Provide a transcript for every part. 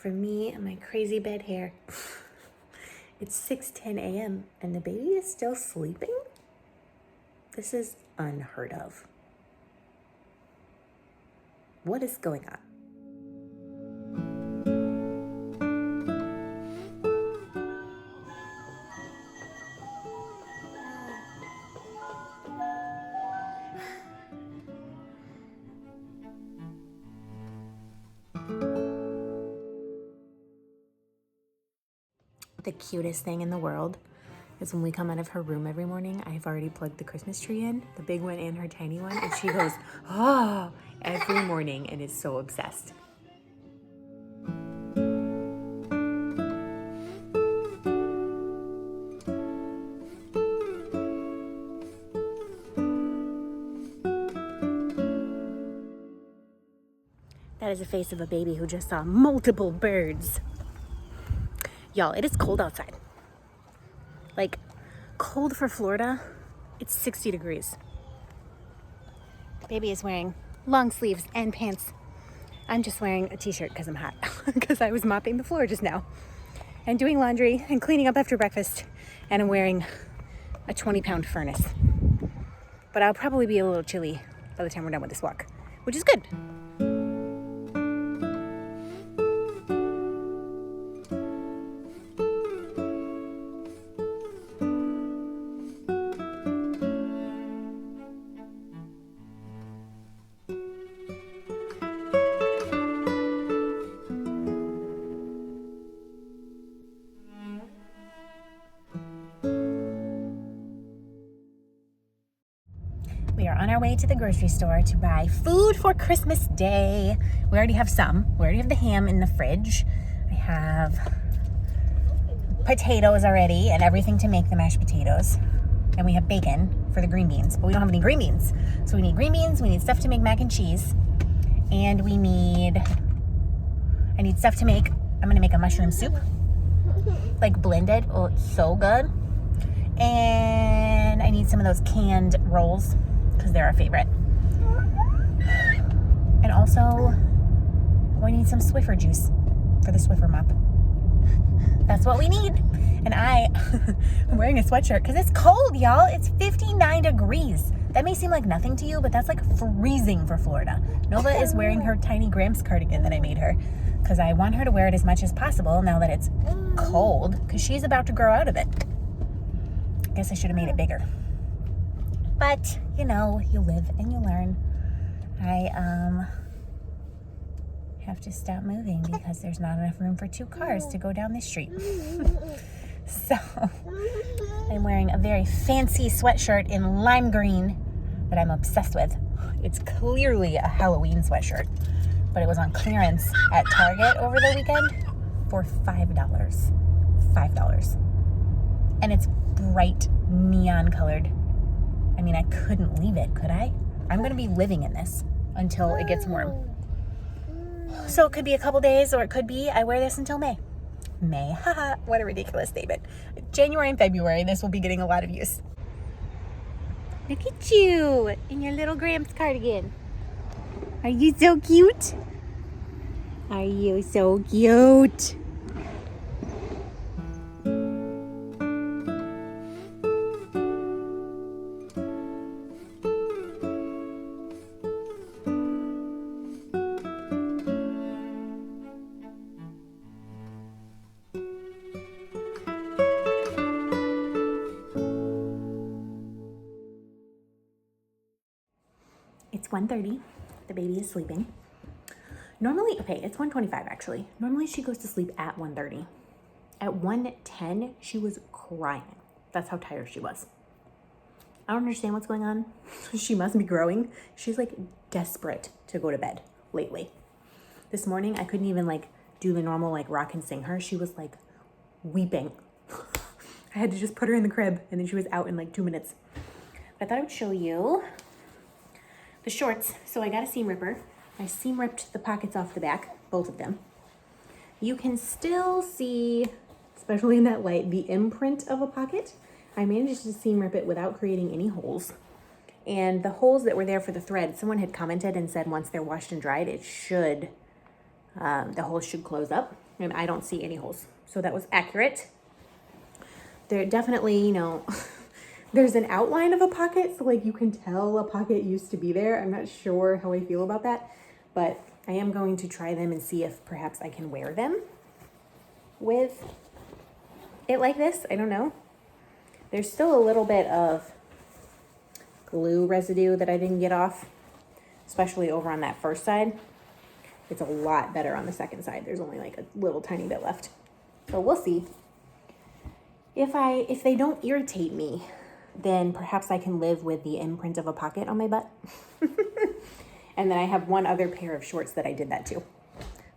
for me and my crazy bed hair. It's 6:10 a.m. and the baby is still sleeping? This is unheard of. What is going on? The cutest thing in the world is when we come out of her room every morning, I've already plugged the Christmas tree in, the big one and her tiny one, and she goes, oh, every morning and is so obsessed. That is the face of a baby who just saw multiple birds. Y'all, it is cold outside. Like, cold for Florida, it's 60 degrees. Baby is wearing long sleeves and pants. I'm just wearing a t-shirt because I'm hot, because I was mopping the floor just now and doing laundry and cleaning up after breakfast, and I'm wearing a 20-pound furnace. But I'll probably be a little chilly by the time we're done with this walk, which is good. We are on our way to the grocery store to buy food for Christmas Day. We already have some. We already have the ham in the fridge. I have potatoes already and everything to make the mashed potatoes. And we have bacon for the green beans, but we don't have any green beans. So we need green beans, we need stuff to make mac and cheese, and I need stuff to make, I'm gonna make a mushroom soup, like blended. Oh, it's so good. And I need some of those canned rolls, because they're our favorite. And also, we need some Swiffer juice for the Swiffer mop. That's what we need. And I'm wearing a sweatshirt because it's cold, y'all. It's 59 degrees. That may seem like nothing to you, but that's like freezing for Florida. Nova is wearing her tiny Gramps cardigan that I made her because I want her to wear it as much as possible now that it's cold, because she's about to grow out of it. I guess I should have made it bigger. But, you know, you live and you learn. I have to stop moving because there's not enough room for 2 cars to go down this street. So, I'm wearing a very fancy sweatshirt in lime green that I'm obsessed with. It's clearly a Halloween sweatshirt, but it was on clearance at Target over the weekend for $5. $5. And it's bright neon colored. I mean, I couldn't leave it, could I? I'm going to be living in this until it gets warm. So it could be a couple days, or it could be I wear this until May. May, haha, what a ridiculous statement. January and February, this will be getting a lot of use. Look at you in your little Gramps cardigan. Are you so cute? Are you so cute? It's 1:30. The baby is sleeping. Normally, okay, it's 1:25 actually. Normally she goes to sleep at 1:30. At 1:10, she was crying. That's how tired she was. I don't understand what's going on. She must be growing. She's like desperate to go to bed lately. This morning, I couldn't even like do the normal like rock and sing her. She was like weeping. I had to just put her in the crib and then she was out in like 2 minutes. But I thought I would show you the shorts. So I got a seam ripper. I seam ripped the pockets off the back, both of them. You can still see, especially in that light, the imprint of a pocket. I managed to seam rip it without creating any holes. And the holes that were there for the thread, someone had commented and said once they're washed and dried, it should, the holes should close up. and I don't see any holes. So that was accurate. There definitely, you know, there's an outline of a pocket, so like you can tell a pocket used to be there. I'm not sure how I feel about that, but I am going to try them and see if perhaps I can wear them with it like this. I don't know. There's still a little bit of glue residue that I didn't get off, especially over on that first side. It's a lot better on the second side. There's only like a little tiny bit left. So we'll see. If they don't irritate me, then perhaps I can live with the imprint of a pocket on my butt. And then I have one other pair of shorts that I did that too.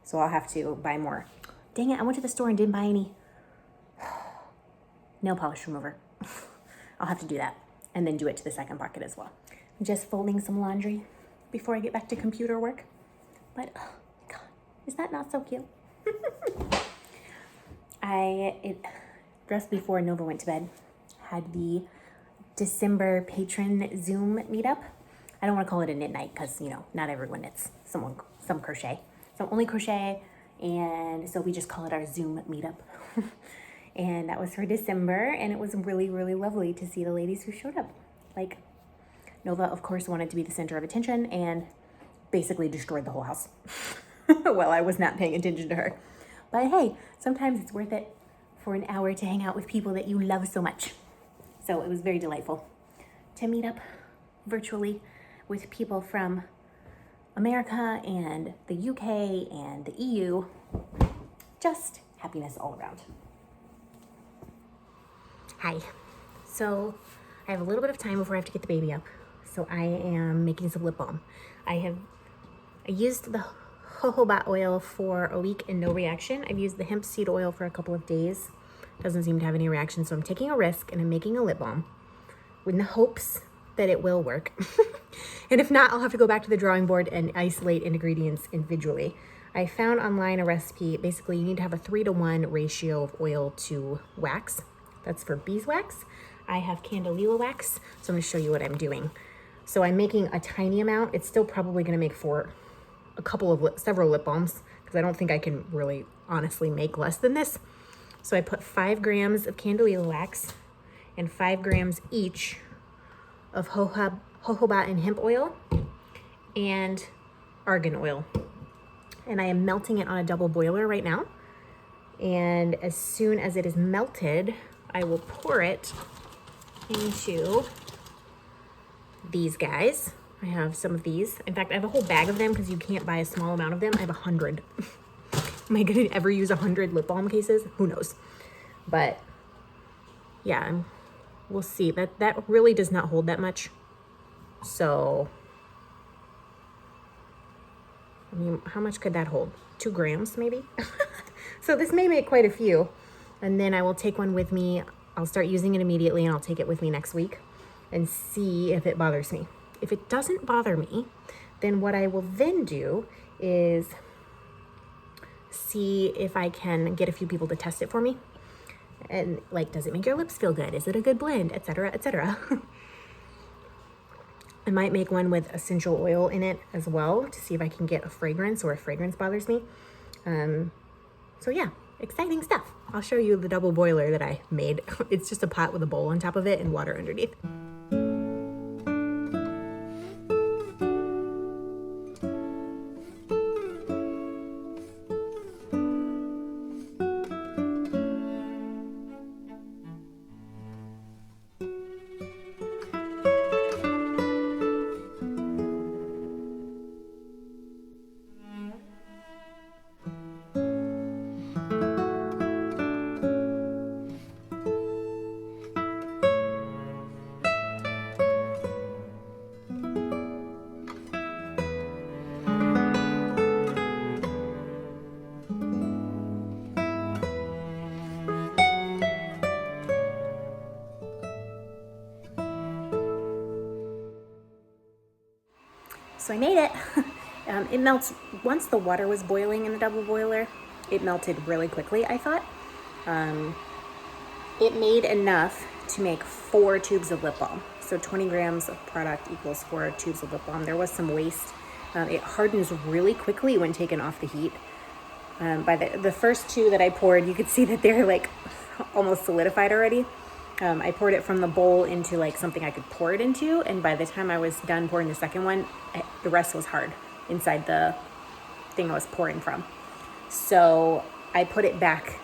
So I'll have to buy more. Dang it, I went to the store and didn't buy any nail polish remover. I'll have to do that and then do it to the second pocket as well. I'm just folding some laundry before I get back to computer work. But, oh God, is that not so cute? Just before Nova went to bed, had the December Patron Zoom meetup. I don't want to call it a knit night because, you know, not everyone knits. Some crochet. Some only crochet, and so we just call it our Zoom meetup. And that was for December, and it was really, really lovely to see the ladies who showed up. Like, Nova, of course, wanted to be the center of attention and basically destroyed the whole house. Well, I was not paying attention to her. But hey, sometimes it's worth it for an hour to hang out with people that you love so much. So it was very delightful to meet up virtually with people from America and the UK and the EU. Just happiness all around. Hi. So I have a little bit of time before I have to get the baby up. So I am making some lip balm. I used the jojoba oil for a week and no reaction. I've used the hemp seed oil for a couple of days. Doesn't seem to have any reaction. So I'm taking a risk and I'm making a lip balm with the hopes that it will work. And if not, I'll have to go back to the drawing board and isolate ingredients individually. I found online a recipe. Basically, you need to have a 3-to-1 ratio of oil to wax. That's for beeswax. I have candelilla wax, so I'm going to show you what I'm doing. So I'm making a tiny amount. It's still probably going to make for several lip balms because I don't think I can really honestly make less than this. So I put 5 grams of candelilla wax and 5 grams each of jojoba and hemp oil and argan oil. And I am melting it on a double boiler right now. And as soon as it is melted, I will pour it into these guys. I have some of these. In fact, I have a whole bag of them because you can't buy a small amount of them. I have 100. Am I going to ever use 100 lip balm cases? Who knows? But yeah, we'll see. That really does not hold that much. So, I mean, how much could that hold? 2 grams maybe? So this may make quite a few. And then I will take one with me. I'll start using it immediately and I'll take it with me next week and see if it bothers me. If it doesn't bother me, then what I will then do is see if I can get a few people to test it for me. And like, does it make your lips feel good? Is it a good blend? Etc., etc. I might make one with essential oil in it as well to see if I can get a fragrance or if fragrance bothers me. So yeah, exciting stuff. I'll show you the double boiler that I made. It's just a pot with a bowl on top of it and water underneath. So I made it. It melts, once the water was boiling in the double boiler, it melted really quickly, I thought. It made enough to make 4 tubes of lip balm. So 20 grams of product equals 4 tubes of lip balm. There was some waste. It hardens really quickly when taken off the heat. By the first two that I poured, you could see that they're like almost solidified already. I poured it from the bowl into like something I could pour it into, and by the time I was done pouring the second one, the rest was hard inside the thing I was pouring from. So I put it back.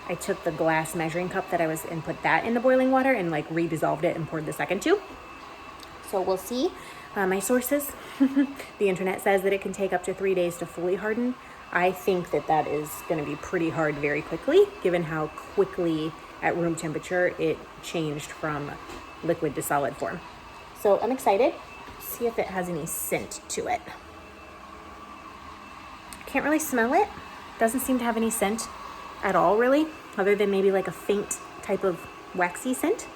I took the glass measuring cup that I was in, put that in the boiling water and like redissolved it and poured the second two. So we'll see. My sources, the internet says that it can take up to 3 days to fully harden. I think that that is going to be pretty hard very quickly, given how quickly at room temperature it changed from liquid to solid form. So I'm excited to see if it has any scent to it. Can't really smell it. Doesn't seem to have any scent at all, really, other than maybe like a faint type of waxy scent.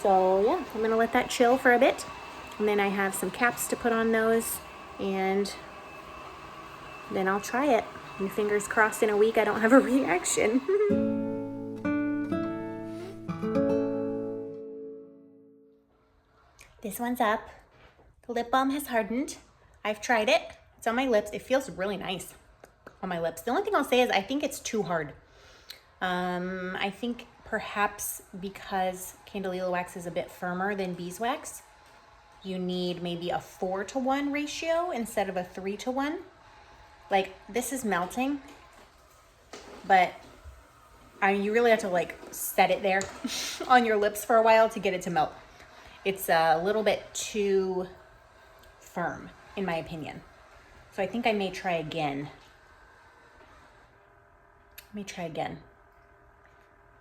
So yeah, I'm gonna let that chill for a bit, and then I have some caps to put on those, and then I'll try it. And fingers crossed in a week I don't have a reaction. This one's up. The lip balm has hardened. I've tried it. It's on my lips. It feels really nice on my lips. The only thing I'll say is I think it's too hard. I think perhaps because Candelilla wax is a bit firmer than beeswax, you need maybe a 4-to-1 ratio instead of a 3-to-1. Like, this is melting, but you really have to like set it there on your lips for a while to get it to melt. It's a little bit too firm, in my opinion. So I think I may try again.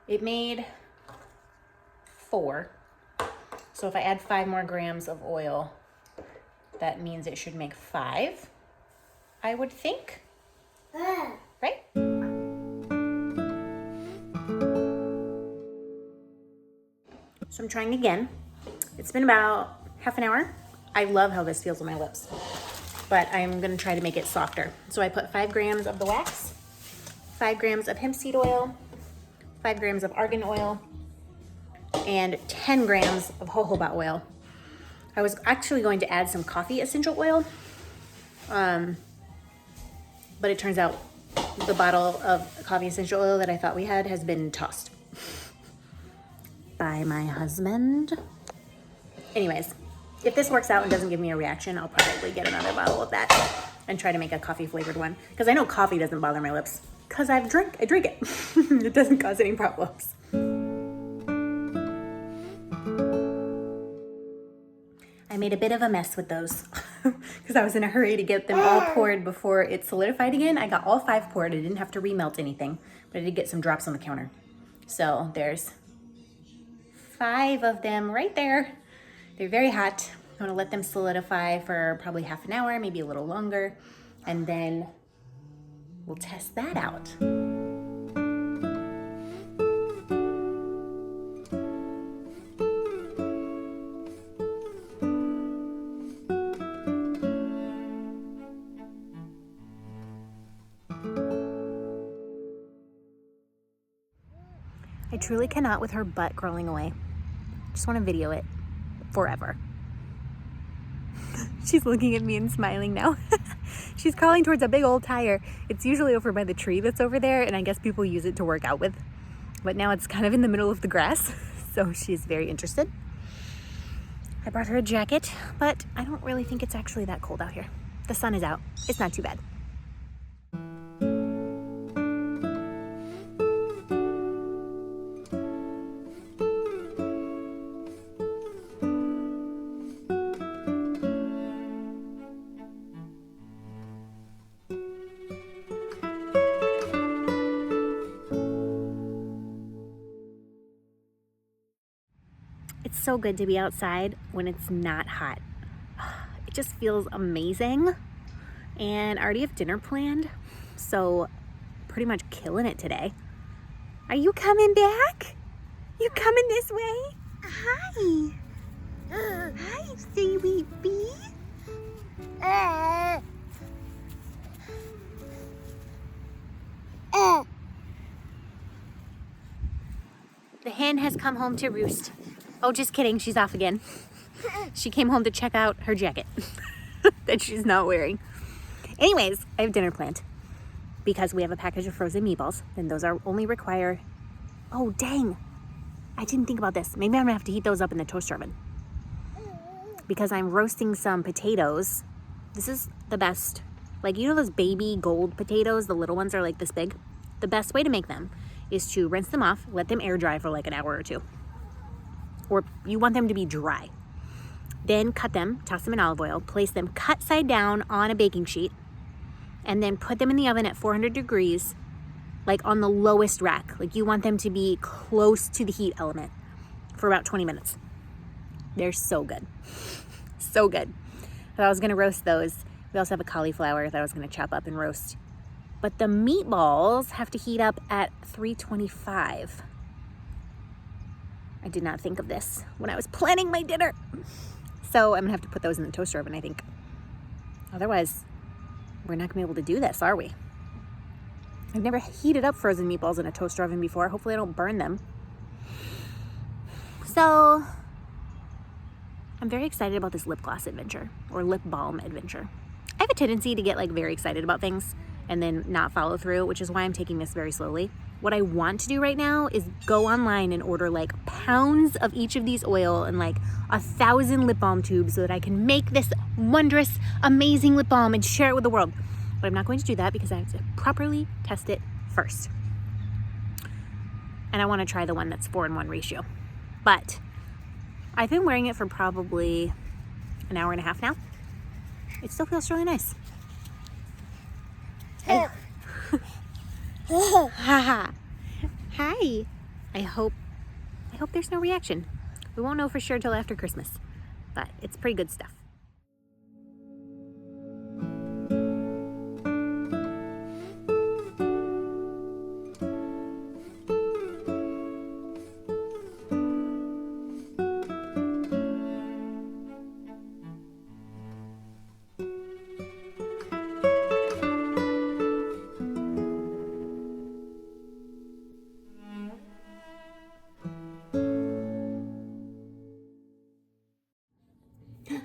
It made 4. So if I add 5 more grams of oil, that means it should make 5, I would think. Right? So I'm trying again. It's been about half an hour. I love how this feels on my lips, but I'm gonna try to make it softer. So I put 5 grams of the wax, 5 grams of hemp seed oil, 5 grams of argan oil, and 10 grams of jojoba oil. I was actually going to add some coffee essential oil, but it turns out the bottle of coffee essential oil that I thought we had has been tossed by my husband. Anyways, if this works out and doesn't give me a reaction, I'll probably get another bottle of that and try to make a coffee flavored one. Because I know coffee doesn't bother my lips, because I drink it. It doesn't cause any problems. I made a bit of a mess with those because I was in a hurry to get them all poured before it solidified again. I got all 5 poured. I didn't have to remelt anything, but I did get some drops on the counter. So there's 5 of them right there. They're very hot. I'm gonna let them solidify for probably half an hour, maybe a little longer, and then we'll test that out. I truly cannot with her butt crawling away. Just want to video it forever. She's looking at me and smiling now. She's crawling towards a big old tire. It's usually over by the tree that's over there, and I guess people use it to work out with. But now it's kind of in the middle of the grass, so she's very interested. I brought her a jacket, but I don't really think it's actually that cold out here. The sun is out. It's not too bad. It's so good to be outside when it's not hot. It just feels amazing. And I already have dinner planned, so pretty much killing it today. Are you coming back? You coming this way? Hi. Hi, sweet bee. The hen has come home to roost. Oh, just kidding. She's off again. She came home to check out her jacket that she's not wearing. Anyways, I have dinner planned. because we have a package of frozen meatballs, and those are only require, oh dang, I didn't think about this. Maybe I'm gonna have to heat those up in the toaster oven. Because I'm roasting some potatoes. This is the best, like, you know those baby gold potatoes, the little ones are like this big? The best way to make them is to rinse them off, let them air dry for like an hour or two. Or you want them to be dry. Then cut them, toss them in olive oil, place them cut side down on a baking sheet, and then put them in the oven at 400 degrees, like on the lowest rack. Like you want them to be close to the heat element for about 20 minutes. They're so good. So good. I was gonna roast those. We also have a cauliflower that I was gonna chop up and roast. But the meatballs have to heat up at 325. I did not think of this when I was planning my dinner. So I'm gonna have to put those in the toaster oven, I think. Otherwise, we're not gonna be able to do this, are we? I've never heated up frozen meatballs in a toaster oven before. Hopefully I don't burn them. So I'm very excited about this lip gloss adventure, or lip balm adventure. I have a tendency to get like very excited about things and then not follow through, which is why I'm taking this very slowly. What I want to do right now is go online and order like pounds of each of these oil and like 1,000 lip balm tubes so that I can make this wondrous, amazing lip balm and share it with the world. But I'm not going to do that because I have to properly test it first. And I want to try the one that's 4:1 ratio. But I've been wearing it for probably an hour and a half now. It still feels really nice. Hey. Hi. I hope there's no reaction. We won't know for sure till after Christmas, but it's pretty good stuff.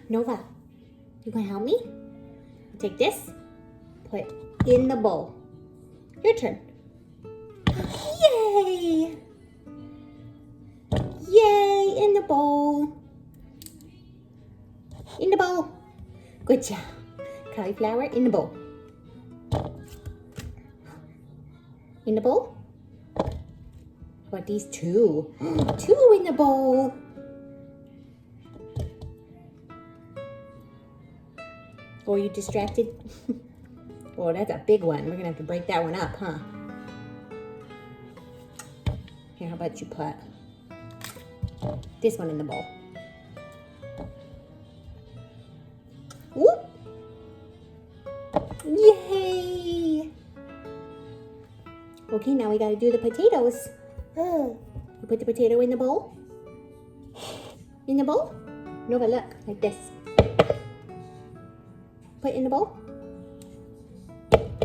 Nova, you gonna help me? Take this, put in the bowl. Your turn. Yay! Yay, in the bowl. In the bowl. Good job. Cauliflower in the bowl. In the bowl? How about these two? Two in the bowl. Or are you distracted? Oh, that's a big one. We're gonna have to break that one up, huh? Here, how about you put this one in the bowl? Whoop! Yay! Okay, now we gotta do the potatoes. You put the potato in the bowl? In the bowl? Nova, look, like this. Put in the bowl.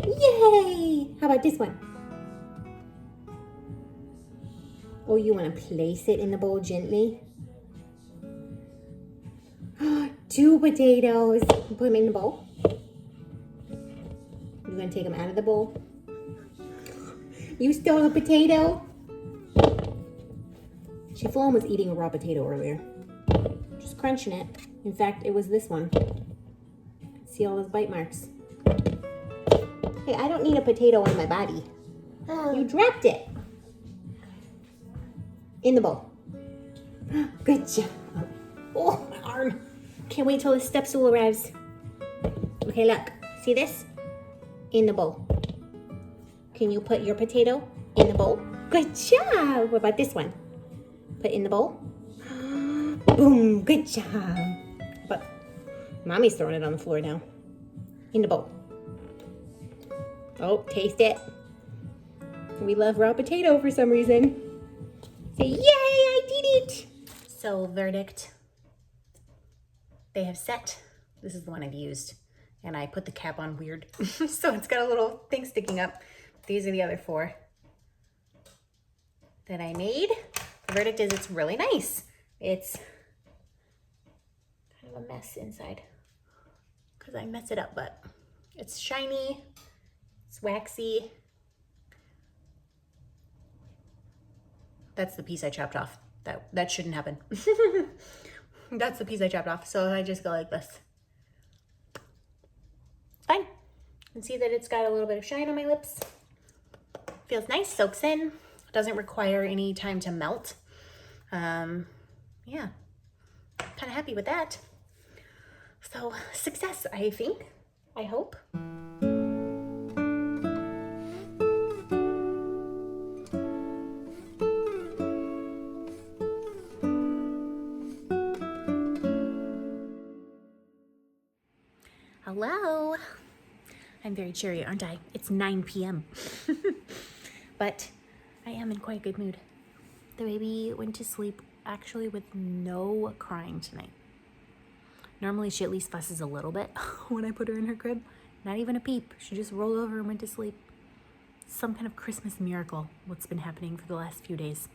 Yay! How about this one? Oh, you want to place it in the bowl gently? Two potatoes. Put them in the bowl. You're going to take them out of the bowl. You stole a potato. Chiflon was eating a raw potato earlier. Just crunching it. In fact, it was this one. See all those bite marks. Hey, I don't need a potato on my body. You dropped it. In the bowl. Good job. Oh, my arm. Can't wait till the step stool arrives. Okay, look. See this? In the bowl. Can you put your potato in the bowl? Good job. What about this one? Put in the bowl. Boom. Good job. But Mommy's throwing it on the floor now. In the bowl. Oh, taste it. We love raw potato for some reason. Say, yay, I did it. So, verdict. They have set. This is the one I've used. And I put the cap on weird. So it's got a little thing sticking up. These are the other four that I made. The verdict is it's really nice. It's kind of a mess inside because I mess it up, but it's shiny, It's waxy. That's the piece I chopped off. That shouldn't happen. That's the piece I chopped off. So I just go like this. Fine. You can see that it's got a little bit of shine on my lips. Feels nice, soaks in. Doesn't require any time to melt. Yeah, kind of happy with that. So success, I think, I hope. Hello. I'm very cheery, aren't I? It's 9 p.m. But I am in quite a good mood. The baby went to sleep actually with no crying tonight. Normally she at least fusses a little bit when I put her in her crib. Not even a peep. She just rolled over and went to sleep. Some kind of Christmas miracle, what's been happening for the last few days.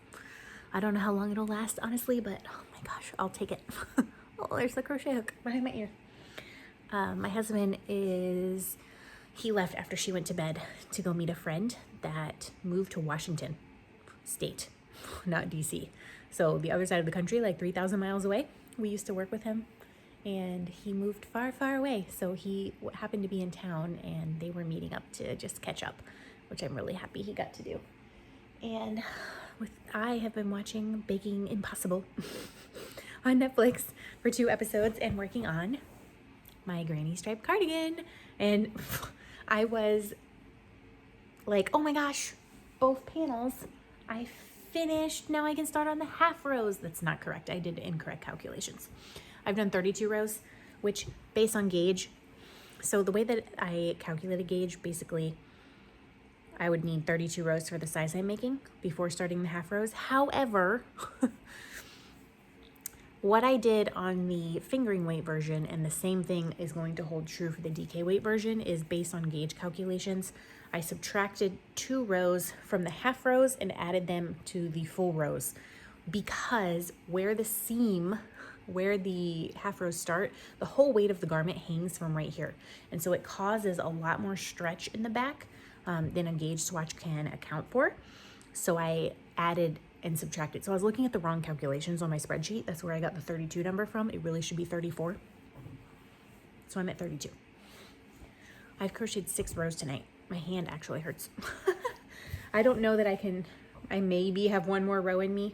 I don't know how long it'll last, honestly, but oh my gosh, I'll take it. Oh, there's the crochet hook behind my ear. My husband he left after she went to bed to go meet a friend that moved to Washington State, not DC. So the other side of the country, like 3,000 miles away. We used to work with him and he moved far, far away. So he happened to be in town and they were meeting up to just catch up, which I'm really happy he got to do. And I have been watching Baking Impossible on Netflix for 2 episodes and working on my granny striped cardigan. And I was like, oh my gosh, both panels I finished. Now I can start on the half rows. That's not correct. I did incorrect calculations. I've done 32 rows, which based on gauge. So the way that I calculated gauge, basically I would need 32 rows for the size I'm making before starting the half rows. However, what I did on the fingering weight version, and the same thing is going to hold true for the DK weight version, is based on gauge calculations. I subtracted 2 rows from the half rows and added them to the full rows, because where the half rows start, the whole weight of the garment hangs from right here. And so it causes a lot more stretch in the back than a gauge swatch can account for. So I added and subtracted. So I was looking at the wrong calculations on my spreadsheet. That's where I got the 32 number from. It really should be 34. So I'm at 32. I've crocheted 6 rows tonight. My hand actually hurts. I don't know that I maybe have 1 more row in me.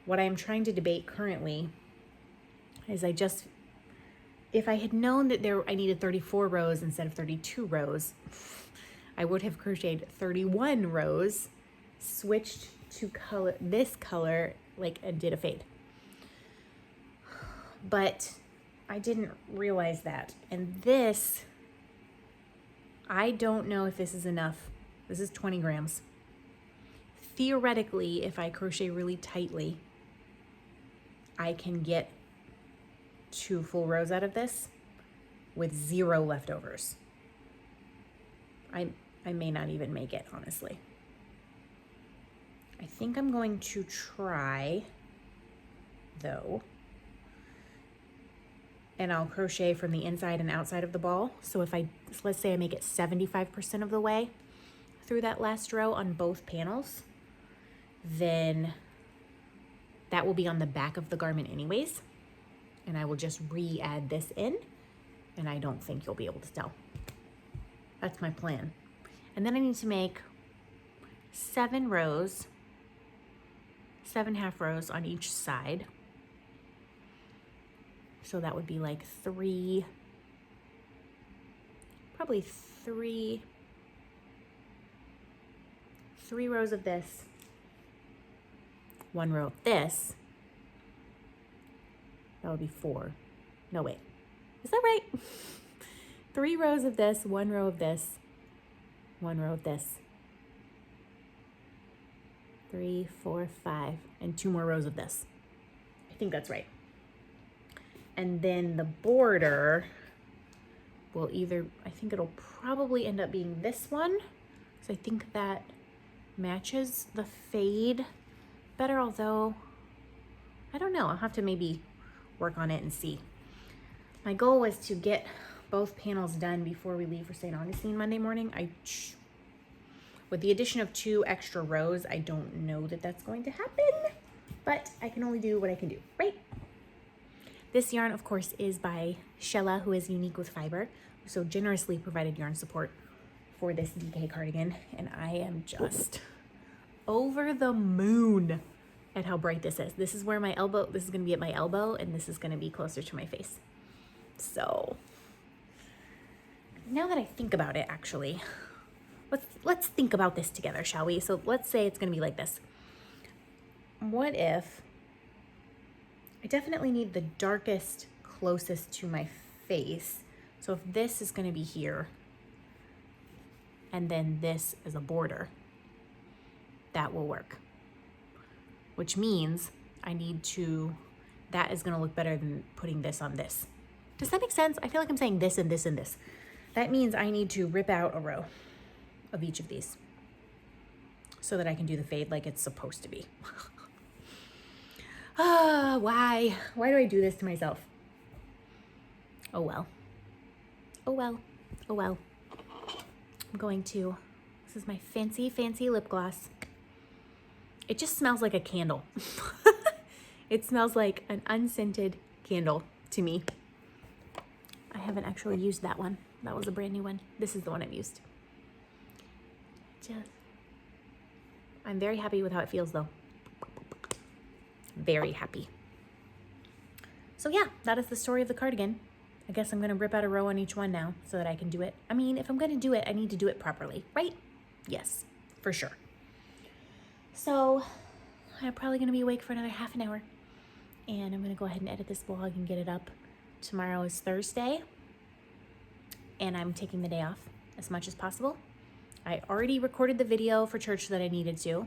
What I'm trying to debate currently is if I had known that I needed 34 rows instead of 32 rows, I would have crocheted 31 rows, switched to this color, and did a fade. But I didn't realize that. And this, I don't know if this is enough. This is 20 grams. Theoretically, if I crochet really tightly, I can get 2 full rows out of this with 0 leftovers. I may not even make it, honestly. I think I'm going to try, though, and I'll crochet from the inside and outside of the ball. So let's say I make it 75% of the way through that last row on both panels, then that will be on the back of the garment anyways. And I will just re-add this in, and I don't think you'll be able to tell. That's my plan. And then I need to make 7 rows, 7 half rows on each side. So that would be like 3, probably 3 rows of this, 1 row of this. That would be 4. No, wait. Is that right? 3 rows of this, 1 row of this, 1 row of this. 3, 4, 5, and 2 more rows of this. I think that's right. And then the border will I think it'll probably end up being this one. So I think that matches the fade better, although I don't know. I'll have to maybe work on it and see. My goal was to get both panels done before we leave for St. Augustine Monday morning. I With the addition of 2 extra rows, I don't know that that's going to happen, but I can only do what I can do, right? This yarn, of course, is by Shella, who is Unique with Fiber, who so generously provided yarn support for this DK cardigan, and I am just over the moon at how bright this is. This is where my elbow, this is gonna be at my elbow, and this is gonna be closer to my face. So, now that I think about it, actually, let's think about this together, shall we? So let's say it's gonna be like this. What if, I definitely need the darkest closest to my face. So if this is gonna be here, and then this is a border, that will work. Which means I need to, that is gonna look better than putting this on this. Does that make sense? I feel like I'm saying this and this and this. That means I need to rip out a row of each of these so that I can do the fade like it's supposed to be. Why? Why do I do this to myself? Oh well. Oh well. Oh well. I'm going to, this is my fancy, fancy lip gloss. It just smells like a candle. It smells like an unscented candle to me. I haven't actually used that one. That was a brand new one. This is the one I've used. I'm very happy with how it feels though. Very happy. So yeah, that is the story of the cardigan. I guess I'm gonna rip out a row on each one now so that I can do it. I mean, if I'm gonna do it, I need to do it properly, right? Yes, for sure. So I'm probably gonna be awake for another half an hour, and I'm gonna go ahead and edit this vlog and get it up. Tomorrow is Thursday, and I'm taking the day off as much as possible. I already recorded the video for church that I needed to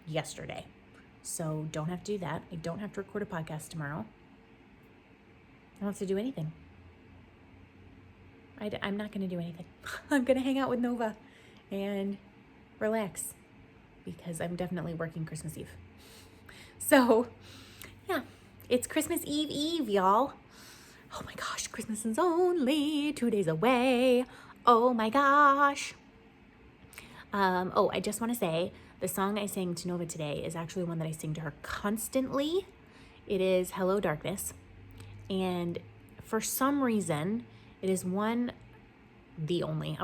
yesterday, so don't have to do that. I don't have to record a podcast tomorrow. I don't have to do anything. I'm not gonna do anything. I'm gonna hang out with Nova and relax because I'm definitely working Christmas Eve. So yeah, it's Christmas Eve, y'all. Oh my gosh, Christmas is only 2 days away. Oh my gosh. Oh, I just want to say the song I sang to Nova today is actually one that I sing to her constantly. It is Hello Darkness. And for some reason, it is the only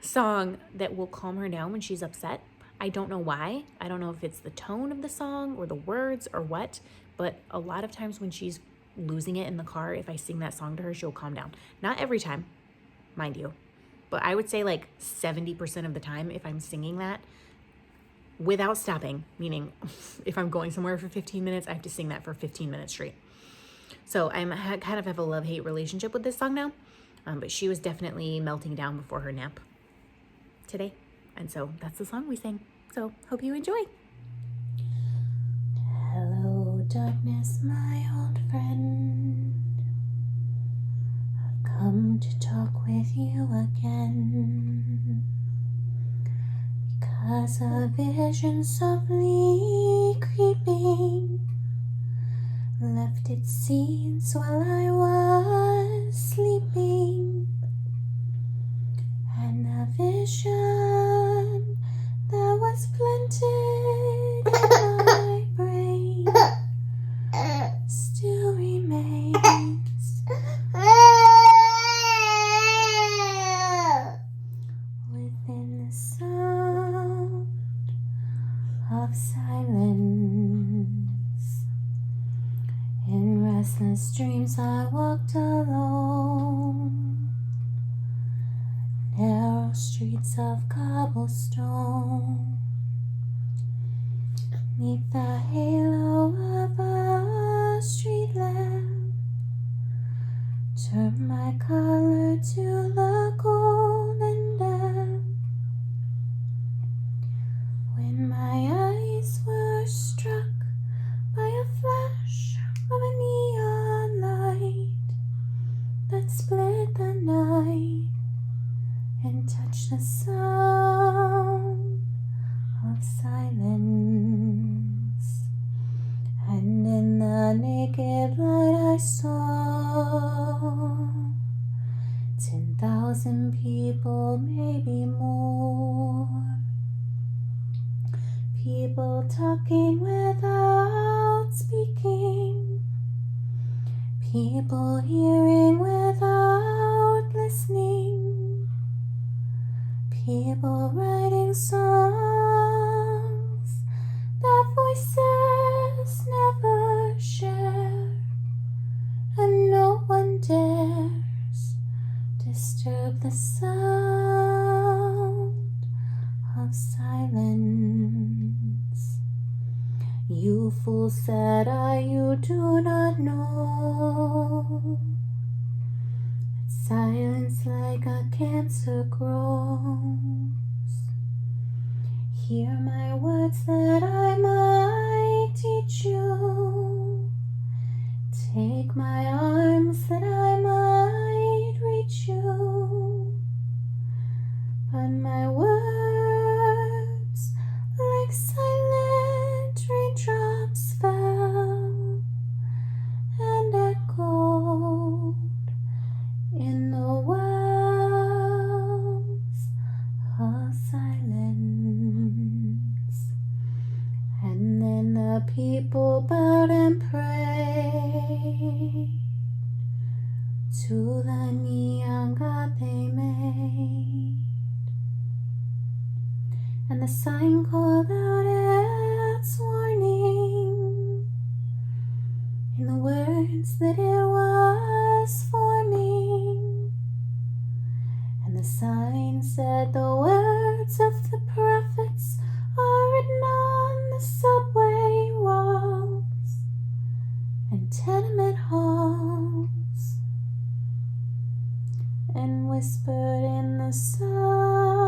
song that will calm her down when she's upset. I don't know why. I don't know if it's the tone of the song or the words or what, but a lot of times when she's losing it in the car, if I sing that song to her, she'll calm down. Not every time, mind you, but I would say like 70% of the time if I'm singing that without stopping, meaning if I'm going somewhere for 15 minutes, I have to sing that for 15 minutes straight. So I kind of have a love-hate relationship with this song now, but she was definitely melting down before her nap today. And so that's the song we sang. So hope you enjoy. Hello, darkness, my old friend. I've come to talk with you again. Because a vision softly creeping left its scenes while I was sleeping, and a vision that was planted in my brain still remains within the sound of silence. In restless dreams I walked alone, narrow streets of cobblestone, neath the halo of a street lamp, turned my color to the golden damp. When my eyes were struck by a flash of a neon light that split the night and touched the sound of silence, and in the naked light I saw 10,000 1,000 people, maybe more. People talking without speaking. People hearing without listening. People writing songs that voices never share. And no one dares disturb the sound of silence. You fool, said I, you do not know that silence like a cancer grows. Hear my words that I might teach you. Take my arms that I might reach you. But my words, like silent raindrops, fell and echoed in the wells of silence. And then the people bowed and prayed to the neon god they made. And the sign called out its warning in the words that it was forming. And the sign said, the words of the prophets are written on the subway walls and tenement halls, and whispered in the sun